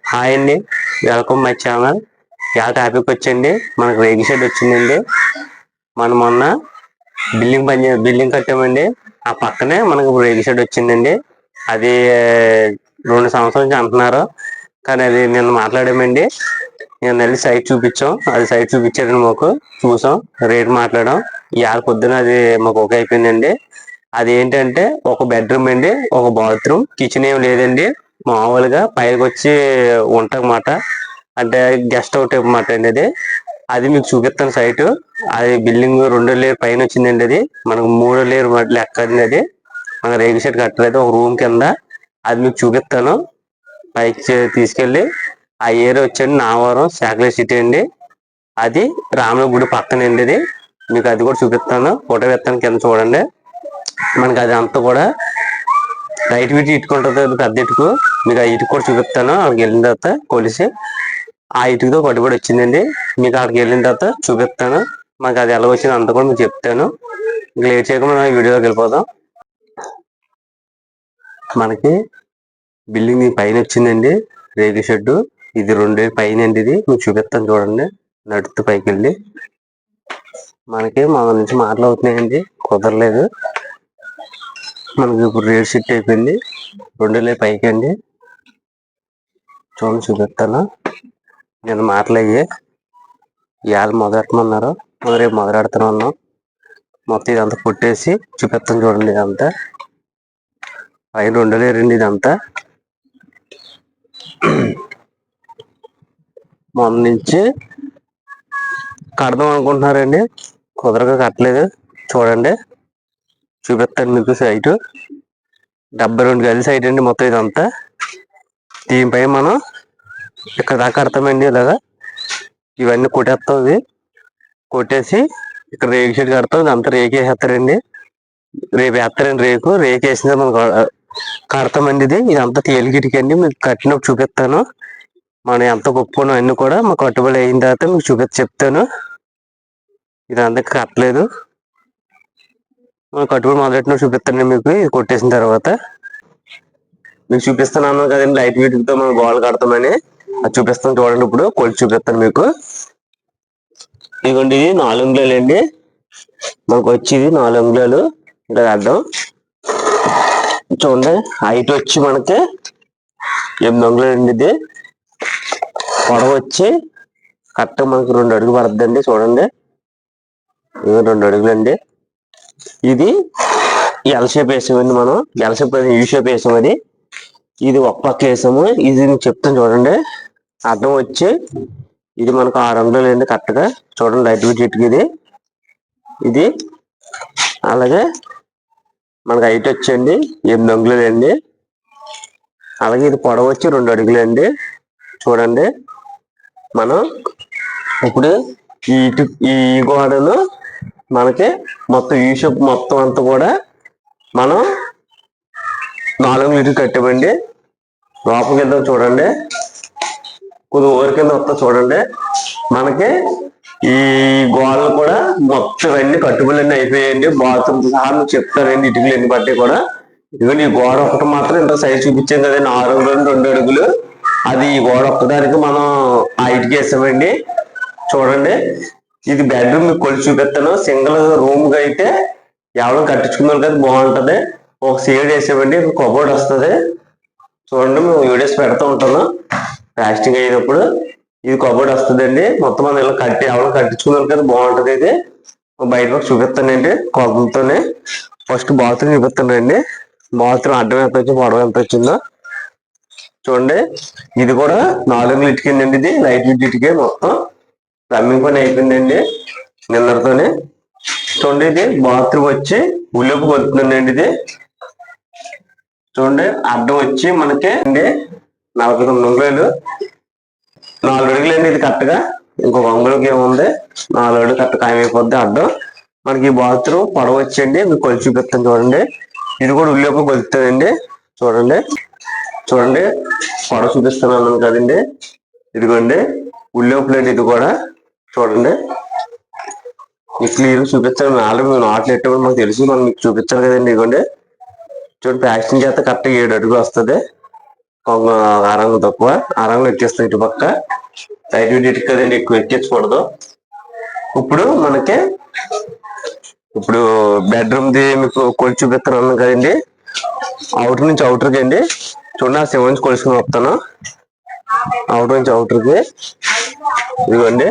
Hi అండి, welcome my channel. Topic వచ్చండి, మనకు రేగి షెడ్ వచ్చిందండి. మనం మొన్న బిల్డింగ్ కట్టామండి. ఆ పక్కనే మనకు రేగి షెడ్ వచ్చిందండి. అది 2 సంవత్సరాల నుంచి అంటున్నారు, కానీ అది నిన్న మాట్లాడామండి. నేను వెళ్ళి సైట్ చూపించాం, అది సైట్ చూపించారండి. మాకు చూసాం, రేట్ మాట్లాడాం. ఇవాళ పొద్దున అది మాకు ఓకే అయిపోయిందండి. అది ఏంటంటే ఒక బెడ్రూమ్ అండి, ఒక బాత్రూమ్, కిచెన్ ఏం లేదండి. మామూలుగా పైకి వచ్చి ఉంటమాట, అంటే గెస్ట్ అవుట్ అన్నమాట అండి. అది మీకు చూపిస్తాను సైట్. అది బిల్డింగ్ 2 లేయర్ పైన వచ్చిందండి. అది మనకు 3 లేయర్ లెక్క అండి. అది మన రేగి షెడ్ కట్టలేదు, ఒక రూమ్ కింద. అది మీకు చూపిస్తాను. పైకి తీసుకెళ్ళి ఆ ఏరియా వచ్చండి నావరం శాఖల సిటీ అండి. అది రాముల గుడి పక్కనండి. అది మీకు అది కూడా చూపిస్తాను, ఫోటో పెడతాను, కింద చూడండి. మనకి అది అంతా కూడా లైట్ వీటి ఇటుకుంటుంది, పెద్ద ఇటుకు. మీకు ఆ ఇటుకు కూడా చూపిస్తాను. అక్కడికి వెళ్ళిన తర్వాత కొలిసి ఆ ఇటుకతో కట్టుబడి వచ్చిందండి. మీకు అక్కడికి వెళ్ళిన తర్వాత చూపిస్తాను. మాకు అది ఎలా వచ్చింది అంతా కూడా మీకు చెప్తాను. లేట్ చేయకుండా మనం వీడియోకి వెళ్ళిపోదాం. మనకి బిల్డింగ్ పైన వచ్చిందండి రేగి షెడ్. ఇది 2 పైన అండి. ఇది మీకు చూపిస్తాను చూడండి. నడుస్తూ పైకి వెళ్ళి మనకి మన నుంచి మాట్లాడుతున్నాయండి, కుదరలేదు. మనకి ఇప్పుడు రేట్ షెడ్ అయిపోయింది. 2 పైకి అండి. చూడండి, చూపిస్తాను. నేను మాట్లాడే ఇవాళ మొదలెట్టమన్నారు, రేపు మొదలెడుతూనే ఉన్నాం. మొత్తం ఇదంతా కొట్టేసి చూపిస్తాను చూడండి. ఇదంతా పైన 2 లేయర్ అండి. ఇదంతా మొన్న నుంచి కడదాం అనుకుంటున్నారండి, కుదరగా కట్టలేదు. చూడండి, చూపిస్తాను మీకు సైటు. 72 గది సైట్ అండి మొత్తం ఇదంతా. దీనిపై మనం ఇక్కడ దాకా కడతామండి. ఇలాగా ఇవన్నీ కొట్టేస్తాం. ఇవి కొట్టేసి ఇక్కడ రేకు షెడ్ కడతాం. ఇదంతా రేకు వేసేస్తారండి. రేపు వేస్తారండి రేకు వేసిన మనం కడతామండి. ఇదంతా తేలిగిటికండి. మీకు కట్టినప్పుడు చూపిస్తాను. మనం ఎంత ఒప్పుకున్నాం అన్ని కూడా మా కట్టుబడి అయిన తర్వాత మీకు చెప్తాను. ఇదంతా కట్టలేదు, కట్టుబడి మొదలెట్టిన చూపిస్తాను మీకు. ఇది కొట్టేసిన తర్వాత మీకు చూపిస్తున్నాను కదండి, లైట్ వీటితో మనం గోడలు కడతామని. అది చూపిస్తాను చూడండి. ఇప్పుడు కొలిచి చూపిస్తాను మీకు. ఇదిగోండి, ఇది 4 అంగుళాలు అండి. మనకు వచ్చేది 4 అంగుళాలు. ఇలా అర్థం చూడండి. హైట్ వచ్చి మనకి 8 అంగుళాలు అండి. ఇది పొడవు వచ్చి కరెక్ట్ మనకి 2 అడుగులు పడుతుందండి. చూడండి, 2 అడుగులు అండి. ఇది ఎల్ షేప్ వేసామండి. మనం ఎల్ షేప్ యూ షేప్ వేసాం. అది ఇది ఒక పక్క వేసాము. ఇది నేను చెప్తాను చూడండి. అర్థం వచ్చి ఇది మనకు 6 అంగుళాలు అండి కరెక్ట్గా. చూడండి, లైట్ వెయిట్ ఇటుక ఇది. అలాగే మనకు హైట్ వచ్చండి 8 అంగుళాలు అండి. అలాగే ఇది పొడవు వచ్చి 2 అడుగులు అండి. చూడండి, మనం ఇప్పుడు ఈ గోడను మనకి మొత్తం యూ షేప్ మొత్తం అంతా కూడా మనం 4 అంగుళాలు ఇటుక కట్టామండి. లోపలికి వెళ్దాం చూడండి. కొద్దిగా ఊరి కింద వస్తా చూడండి. మనకి ఈ గోడలు కూడా మొత్తం అన్ని కట్టుబడులు అన్ని అయిపోయాయండి. బాత్రూమ్ సహా చెప్తానండి, ఇటుకలు ఎన్ని పట్టాయి కూడా. ఇదిగోండి, ఈ గోడ ఒకటి మాత్రం ఇంత సైజ్ చూపించాం కదండి, 6 అంగుళాలు 2 అడుగులు. అది ఈ గోడ ఒక్కదానికి మనం ఆ ఇటుక వేసామండి. చూడండి, ఇది బెడ్రూమ్ మీకు కొలిచి చూపిస్తాను. సింగిల్ రూమ్ గా అయితే ఎవరు కట్టించుకున్నారు కదా, బాగుంటది. ఒక సైడ్ వేసామండి, కబోర్డ్ వస్తుంది. చూడండి, మేము వీడియోస్ పెడతా ఉంటాను ప్లాస్టింగ్ అయినప్పుడు. ఇది కబోర్డ్ వస్తుందండి. మొత్తం మనం ఇలా ఎవరు కట్టించుకున్నారు కదా, బాగుంటది. ఇది బయట చూపిస్తానండి కొలతలతోనే. ఫస్ట్ బాత్రూమ్ చూపిస్తానండి. బాత్రూమ్ అడ్డం ఎంత వచ్చింది, పొడవు ఎంత వచ్చిందో చూడండి. ఇది కూడా 4 అంగుళాలు ఇటుకండి. ఇది లైట్ వెయిట్ ఇటుకే. మొత్తం ప్లంబింగ్ పని అయిపోయిందండి నిన్నటితోనే. చూడండి, ఇది బాత్రూమ్ వచ్చి ఉల్లిపు కొలుతుందండి. ఇది చూడండి, అడ్డం వచ్చి మనకి 49 అంగుళాలు, 4 అడుగులు అండి. ఇది కరెక్ట్ గా ఇంకొక అంగుళకి ఏముంది, 4 అడుగులు కరెక్ట్ ఖాయమైపోద్ది అడ్డం. మనకి బాత్రూమ్ పొడవు వచ్చండి, మీకు కొలిచి చూపిస్తాను చూడండి. ఇది కూడా ఉల్లిపు కొలుతుందండి. చూడండి, చూడండి, పొడవు చూపిస్తున్నాను కదండి. ఇదిగోండి ఉల్లిపు లేదు. ఇది కూడా చూడండి, మీకు క్లియర్ చూపించాను. ఆల్రెడీ మేము నాట్లు ఎట్టేప్పుడు మాకు తెలుసు, మనం మీకు చూపించాలి కదండి. ఇదిగోండి, చూడండి, ప్యాకింగ్ చేస్తే కరెక్ట్ 7 అడుగులు వస్తుంది. అరంగు తక్కువ, అరంగులు ఎక్కిస్తాం ఇటు పక్క. సైడ్ ఇటు కదండి, ఎక్కువ ఎక్కించకూడదు. ఇప్పుడు బెడ్రూమ్ ది మీకు కొలిచి చూపిస్తాను కదండి. అవుటర్ నుంచి అవుటర్కి అండి, చూడండి ఆ నుంచి కొలుసుకుని వస్తాను. అవుటర్ నుంచి అవుటర్కి ఇదిగోండి,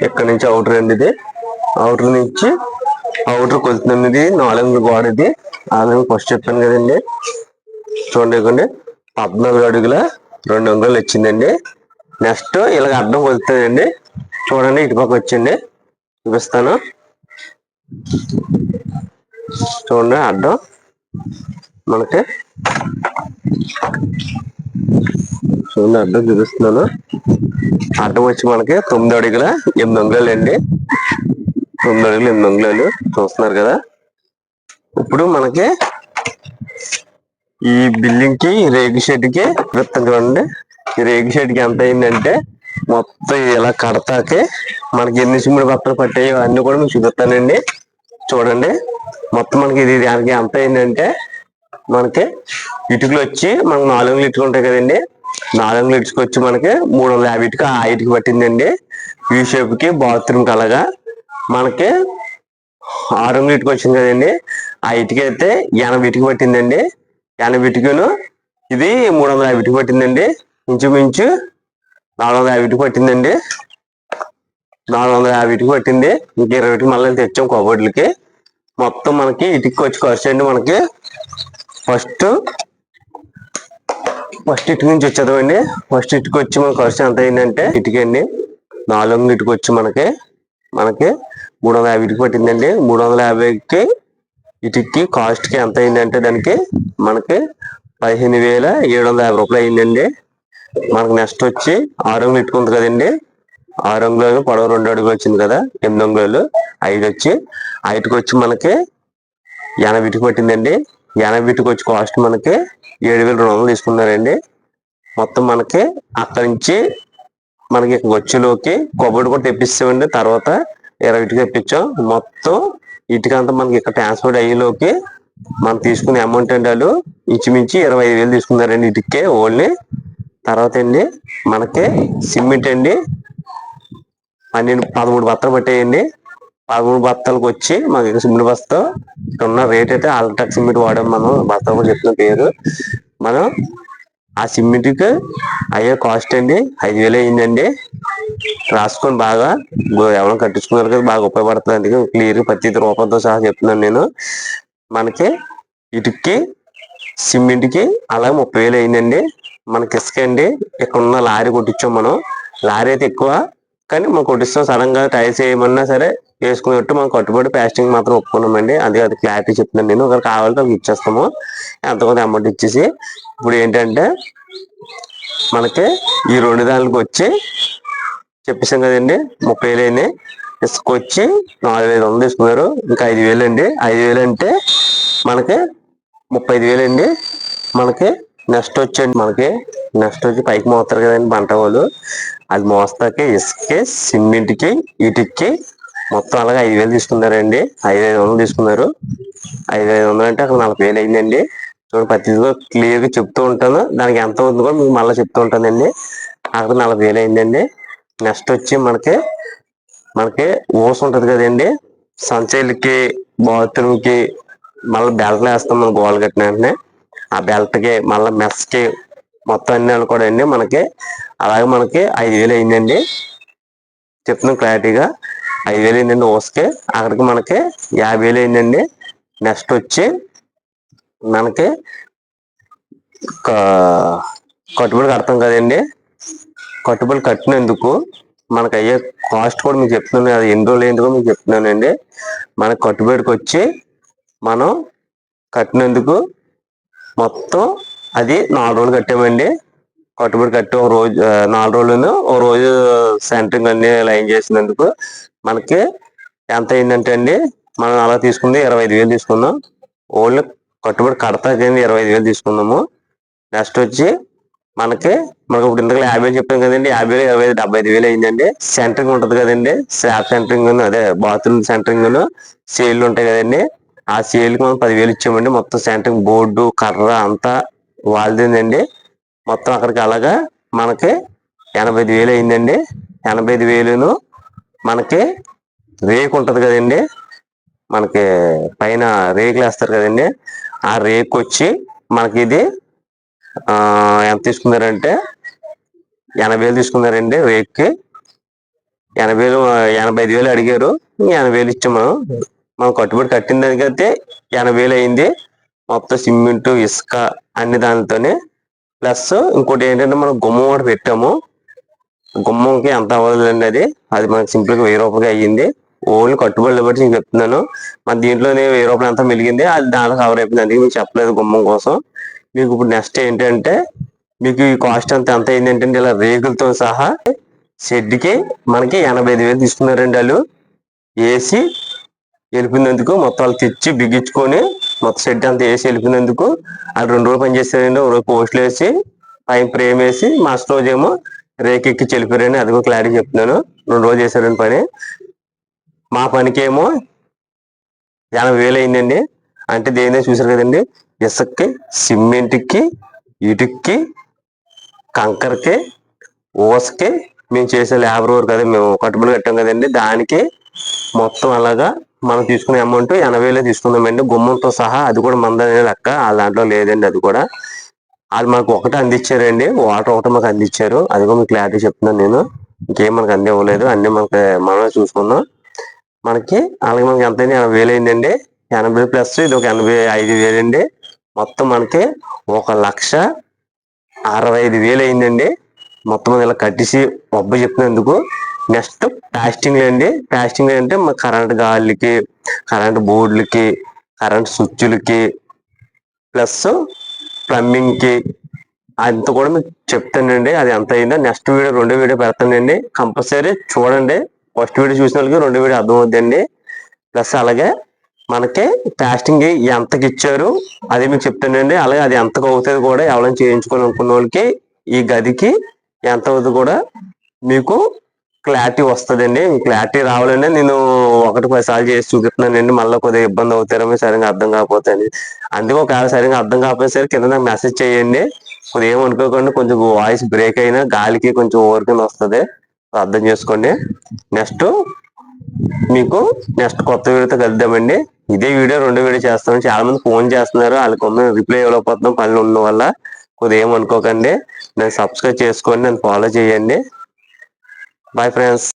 ఇక్కడ నుంచి అవుటర్ అండి. ఇది అవుటర్ నుంచి అవుటర్ కొలుతున్నాం. ఇది 4 అంగుళాల గోడ. ఇది ఆల్రెడీ ఫస్ట్ చెప్పాను కదండి. చూడండి, ఇవ్వండి 14 అడుగుల 2 అంగుళాలు వచ్చిందండి. నెక్స్ట్ ఇలాగ అడ్డం కొలుతుందండి. చూడండి, ఇటుపక్క వచ్చింది, చూపిస్తాను. చూడండి అడ్డం మనకి, చూడండి అడ్డం చూపిస్తున్నాను. అడ్డం వచ్చి మనకి 9 అడుగుల 8 అంగుళాలు అండి. 9 అడుగుల 8 అంగుళాలు చూస్తున్నారు కదా. ఇప్పుడు మనకి ఈ బిల్డింగ్ కి రేగు షెడ్ కి చూపిస్తాను చూడండి. ఈ రేగు షెడ్ కి ఎంత అయిందంటే, మొత్తం ఇలా కడతాకి మనకి ఎన్ని సిమెంట్ బత్తలు పట్టాయో అన్ని కూడా మీకు చూపిస్తానండి. చూడండి, మొత్తం మనకి ఇది దానికి ఎంత అయిందంటే, మనకి ఇటుకలు వచ్చి మనకు 4 అంగుళాలు ఇటుక ఉంటాయి కదండి. 4 అంగుళాలు ఇటుక వచ్చి మనకి 350 ఇటుక ఆ ఇటుక పట్టిందండి. యూ షేప్ కి బాత్రూమ్ కి అలాగా మనకి 6 అంగుళాలు ఇటుక వచ్చింది కదండి. ఆ ఇటుక అయితే 80 ఇటుక పట్టిందండి. 80 ఇటుకను ఇది 350 ఇటుక పట్టిందండి. ఇంచుమించు 450 ఇటుక పట్టిందండి. 450 ఇటుక పట్టింది. ఇంక 20 ఇటుక మళ్ళీ తెచ్చాం కబోర్డులకి. మొత్తం మనకి ఇటుక వచ్చి ఖర్చు అండి. మనకి ఫస్ట్ ఇటుక నుంచి వచ్చేదామండి. ఫస్ట్ ఇటుక వచ్చి మన ఖర్చు ఎంత అయిందంటే, ఇటుక అండి 4 అంగుళాలు ఇటుక వచ్చి మనకి 350 ఇటుక పట్టిందండి. 350కి ఇటుక్కి కాస్ట్ కి ఎంత అయిందంటే, దానికి మనకి 15,750 రూపాయలు అయిందండి. మనకు నెక్స్ట్ వచ్చి 6 అంగుళాలు ఇటుక ఉంది కదండి. 6 అంగుళాలు పొడవు 2 అడుగులు వచ్చింది కదా. 8 అంగుళాలు 5 వచ్చి ఆ ఇటుక వచ్చి మనకి 80 ఇటుక పట్టిందండి. 80 ఇటుక వచ్చి కాస్ట్ మనకి 7,200 తీసుకున్నారండి. మొత్తం మనకి అక్కడి నుంచి మనకి వచ్చేలోకి కబోర్డ్ కూడా తెప్పిస్తామండి. తర్వాత 20 ఇటుక తెప్పించాం. మొత్తం ఇటుక అంతా మనకి ఇక్కడ ట్రాన్స్పోర్ట్ అయ్యేలోకి మనం తీసుకునే అమౌంట్ అండి వాళ్ళు ఇంచుమించి 25,000 తీసుకున్నారండి ఇటుకే ఓన్లీ. తర్వాత అండి మనకి సిమెంట్ అండి 13 బత్తలు పట్టేయండి. 13 బత్తాలకు వచ్చి మనకి సిమెంట్ బస్తా ఉన్న రేట్ అయితే అల్ట్రాటెక్ సిమెంట్ వాడాం మనం. బస్తా కూడా చెప్తున్న పేరు. మనం ఆ సిమెంట్కి అయ్యే కాస్ట్ అండి 5,000 అయిందండి. రాసుకొని బాగా ఎవరైనా కట్టించుకున్నారు కదా, బాగా ఉపయోగపడుతుంది. అందుకే క్లియర్ ప్రతి రూపంతో సహా చెప్తున్నాను నేను. మనకి ఇటుక్కి సిమెంట్కి అలాగే 30,000 అయిందండి. మనకి ఇసుక అండి ఇక్కడ ఉన్న లారీ కొట్టించాం మనం. లారీ అయితే ఎక్కువ, కానీ మనం కొట్టిస్తాం. సడన్ గా టైల్స్ వేయమన్నా సరే వేసుకున్నట్టు మనం కట్టుబడి ప్లాస్టింగ్ మాత్రం ఒప్పుకున్నామండి. అందుకే అది క్లారిటీ చెప్తున్నాను నేను. ఒకరు కావాలంటే ఒకరికి ఇచ్చేస్తాము, ఎంతమంది అమౌంట్ ఇచ్చేసి. ఇప్పుడు ఏంటంటే మనకి ఈ 2 దానికి వచ్చి చెప్పేసాం కదండి 30,000 అయినాయి. ఇసుక వచ్చి 4,500 తీసుకున్నారు. ఇంకా 5,000 అండి. 5,000 అంటే మనకి 35,000 అండి. మనకి నెక్స్ట్ వచ్చి పైకి మోస్తారు కదండి బంట వాళ్ళు, అది మోస్తాకి ఇసుకకి సిమెంట్కి ఇటుక్కి మొత్తం అలాగే 5,000 తీసుకున్నారండి. 5,500 తీసుకున్నారు. 5,500 అంటే అక్కడ 40,000 అయిందండి. చూడండి, ప్రతిదిగా క్లియర్ గా చెప్తూ ఉంటాను. దానికి ఎంత అవుతుందో కూడా మీకు మళ్ళీ చెప్తూ ఉంటానండి. అక్కడ 40,000 అయిందండి. నెక్స్ట్ వచ్చి మనకి ఓస్ ఉంటది కదండి, సంచైలకి బాత్రూమ్ కి మళ్ళీ బెల్ట్ వేస్తాం మనం గోడలు కట్టిన వెంటనే. ఆ బెల్ట్ కి మళ్ళీ మెస్ కి మొత్తం అన్ని కూడా అండి మనకి అలాగే మనకి 5,000 అయిందండి. చెప్తున్నాం క్లారిటీగా 5,000 అయిందండి ఓస్కి. అక్కడికి మనకి 50,000 అయిందండి. నెక్స్ట్ వచ్చి మనకి కట్టుబడి కడతాం కదండి. కట్టుబడి కట్టినందుకు మనకు అయ్యే కాస్ట్ కూడా మీకు చెప్తున్నాను. అది ఎన్ని రోజులు ఏంటి కూడా మీకు చెప్తున్నానండి. మనకి కట్టుబడికి వచ్చి మనం కట్టినందుకు మొత్తం అది 4 రోజులు కట్టామండి. కట్టుబడి కట్టి ఒక రోజు 4 రోజులను ఒక రోజు సెంటరింగ్ అన్ని లైన్ చేసినందుకు మనకి ఎంత అయిందంటే అండి, మనం అలా తీసుకుంది 25,000 తీసుకున్నాం. ఓన్లీ కట్టుబడి కడతాకి 25,000 తీసుకున్నాము. నెక్స్ట్ వచ్చి మనకి ఇప్పుడు ఇంతకు 50 చెప్పాం కదండి. 50,000 25 75,000 అయిందండి. సెంటరింగ్ ఉంటది కదండి, స్లాబ్ సెంటరింగ్ అదే బాత్రూమ్ సెంటరింగ్ సేల్ ఉంటాయి కదండి. ఆ సేల్ కి మనం 10,000 ఇచ్చామండి. మొత్తం సెంటరింగ్ బోర్డు కర్ర అంతా వాళ్ళదేనండి. మొత్తం అక్కడికి అలాగా మనకి 85,000 అయిందండి. 85,000 మనకి రేకు ఉంటది కదండి, మనకి పైన రేకులు వేస్తారు కదండి, ఆ రేకు వచ్చి మనకి ఇది ఎంత తీసుకున్నారంటే 80,000 తీసుకున్నారండి రేక్కి. 85,000 అడిగారు, 80,000 ఇచ్చాం. మనం కట్టుబడి కట్టిన దానికైతే 80,000 అయింది. మొత్తం సిమెంట్, ఇసుక అన్ని దానితోనే. ప్లస్ ఇంకోటి ఏంటంటే మనం గుమ్మం కూడా పెట్టాము. గుమ్మంకి ఎంత అవ్వలేదండి, అది మనకి సింపుల్ గా 1000 రూపాయలు అయ్యింది. ఓన్లీ కట్టుబడులు బట్టి నేను చెప్తున్నాను. మన దీంట్లోనే 1000 రూపాయలు అంతా మిగిలింది, అది దాంట్లో కవర్ అయిపోయింది. అందుకే మీకు చెప్పలేదు గుమ్మం కోసం. మీకు ఇప్పుడు నెక్స్ట్ ఏంటంటే మీకు ఈ కాస్ట్ ఎంత అయిందంటే ఇలా రేకులతో సహా షెడ్కి మనకి 85,000 తీసుకున్నారండి. వాళ్ళు వేసి వెళ్ళిపోయినందుకు మొత్తం వాళ్ళు తెచ్చి బిగించుకొని మొత్తం షెడ్ అంతా వేసి వెళ్ళిపోయినందుకు వాళ్ళు 2 రోజులు పని చేశారండి. ఒక రోజు పోస్టులు వేసి పైన ఫ్రేమ్ వేసి మస్ట్ రోజు ఏమో రేకెక్కి చెల్లిపోయారండి. అది కూడా క్లారిటీ చెప్తున్నాను. 2 రోజులు చేశారండి పని. మా పనికేమో 80,000 అయిందండి. అంటే దేని చూసారు కదండి, ఇసుక్కి, సిమెంట్కి, ఇటుక్కి, కంకరకి, ఊసకి మేము చేసే లేబర్ వర్క్ కదా, మేము కట్టుబడి కట్టాం కదండి, దానికి మొత్తం అలాగా మనం తీసుకునే అమౌంట్ 80,000 తీసుకుందామండి, గుమ్మంతో సహా. అది కూడా మందనే లెక్క, ఆ దాంట్లో లేదండి. అది కూడా అది మనకు ఒకటే అందించారండి, వాటర్ ఒకటే మాకు అందించారు. అది కూడా మీకు క్లారిటీ చెప్తున్నాను నేను. ఇంకేం మనకు అంది ఇవ్వలేదు, అన్ని మనకి మనమే చూసుకున్నాం. మనకి అలాగే మనకి ఎంత 80,000 అయిందండి. 80 ప్లస్ ఇది ఒక 85,000 అండి. మొత్తం మనకి 1,65,000 అయిందండి. మొత్తం ఇలా కట్టేసి ఒబ్బ చెప్పినందుకు. నెక్స్ట్ ప్లాస్టింగ్ అండి. ప్లాస్టింగ్ అంటే మన కరెంట్ గాలికి, కరెంట్ బోర్డులకి, కరెంట్ స్విచ్లకి, ప్లస్ ప్లంబింగ్ కి అంత కూడా మీకు చెప్తానండి. అది ఎంత అయిందో నెక్స్ట్ వీడియో, 2వ వీడియో పెడతానండి. కంపల్సరీ చూడండి. ఫస్ట్ వీడియో చూసిన వాళ్ళకి 2వ వీడియో అర్థమవుద్దండి. ప్లస్ అలాగే మనకి ప్లాస్టింగ్ ఎంతకి ఇచ్చారు అది మీకు చెప్తానండి. అలాగే అది ఎంతకు అవుతుంది కూడా, ఎవరైనా చేయించుకొని అనుకున్న వాళ్ళకి ఈ గదికి ఎంత అవుతుంది కూడా మీకు క్లారిటీ వస్తుందండి. క్లారిటీ రావాలంటే నేను 1-10 సార్లు చేసి చూపిస్తున్నానండి. మళ్ళీ కొద్దిగా ఇబ్బంది అవుతారేమో సరిగా అర్థం కాకపోతే. అందుకే ఒకవేళ సరిగా అర్థం కాకపోతే సరే కింద నాకు మెసేజ్ చేయండి. కొద్దిగా ఏమనుకోకండి, కొంచెం వాయిస్ బ్రేక్ అయినా గాలికి కొంచెం ఓవర్కింగ్ వస్తుంది, అర్థం చేసుకోండి. నెక్స్ట్ మీకు నెక్స్ట్ కొత్త వీడియోతో కలుద్దామండి. ఇదే వీడియో 2వ వీడియో చేస్తాను. చాలా మంది ఫోన్ చేస్తున్నారు, వాళ్ళకి రిప్లై ఇవ్వలేకపోతున్నాం పనులు ఉన్న వల్ల. కొద్దిగా ఏమనుకోకండి. నేను సబ్స్క్రైబ్ చేసుకోండి, నన్ను ఫాలో చేయండి. Bye friends.